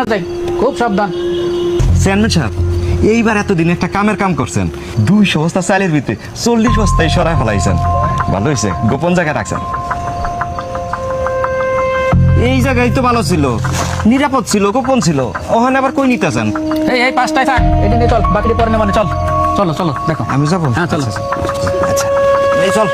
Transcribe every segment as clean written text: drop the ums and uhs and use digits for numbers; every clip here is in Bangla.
না যাই, খুব সাবধান। চেয়ারম্যান সাহেব, এইবার এতদিন একটা কামের কাম করছেন, 200 বস্তা চালের ভিতরে 40 বস্তায় সরাই ফেলাইছেন। ভালো হয়েছে, গোপন জায়গায় রাখছেন। এই জায়গায় তো ভালো ছিল, নিরাপদ ছিল, গোপন ছিল। ওখানে আবার কই নিতেছেন? এই পাঁচটায় থাক, এটা নিয়ে চল, বাকিটা পরে নেব। চল চলো চলো, দেখো। আমি যাবো? হ্যাঁ চলো। আচ্ছা, এই চল।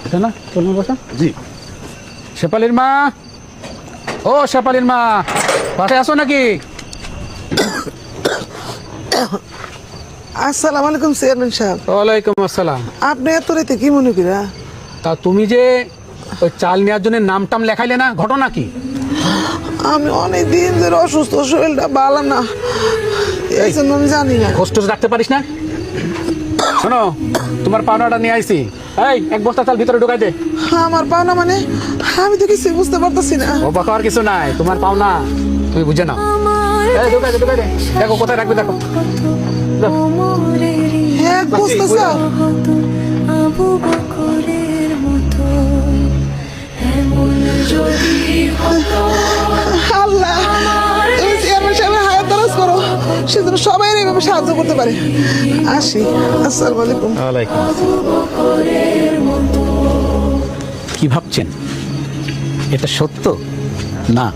এটা না, চলুন বসা। জি। শেফালির মা, ও শেফালির মা, পাশে আসো নাকি? আসসালামু আলাইকুম চেয়ারম্যান সাহেব। ওয়ালাইকুম আসসালাম। আপনি এত রাতে কি মনে করা? তা তুমি যে ওই চাল নেওয়ার জন্য নাম টাম লেখাইলে না, ঘটনা কি? আমি অনেক দিন ধরে অসুস্থ, শরীরটা ভালো না, এই জন্য আমি জানি না। খোঁজ টোজ রাখতে পারিস না? শোনো, তোমার পাওনাটা নিয়ে আইছি। এই এক বস্তা চাল ভিতরে ঢুকাই দে। আমার পাওনা মানে? আমি তো কিছু বুঝতে পারতেছি না। ও বাবা, আর কিছু নাই, তোমার পাওনা তুমি বুঝে নাও। এই ঢুকাই দে, ঢুকাই দে। দেখো কোথায় রাখবে, দেখো। দাও। হ্যাঁ, বুঝতে স্যার। আবু বকরের মতো এমন যদি হতো। আল্লাহ, তুমি চেয়ারম্যান সাহেবের হায়াত দরাজ করো, সেজন্য সবাই এইভাবে সাহায্য করতে পারে। আসি, আসসালামু আলাইকুম। কি ভাবছেন এটা সত্য? না,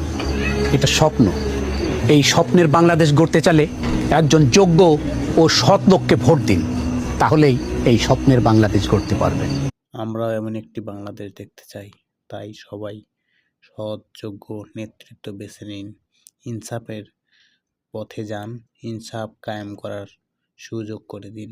এটা স্বপ্ন। এই স্বপ্নের বাংলাদেশ গড়তে চাইলে একজন যোগ্য ও সৎ লোককে ভোট দিন, তাহলেই এই স্বপ্নের বাংলাদেশ গড়তে পারবেন। আমরা এমন একটি বাংলাদেশ দেখতে চাই, তাই সবাই সৎ যোগ্য নেতৃত্ব বেছে নিন, ইনসাফের পথে যান, ইনসাফ কায়েম করার সুযোগ করে দিন।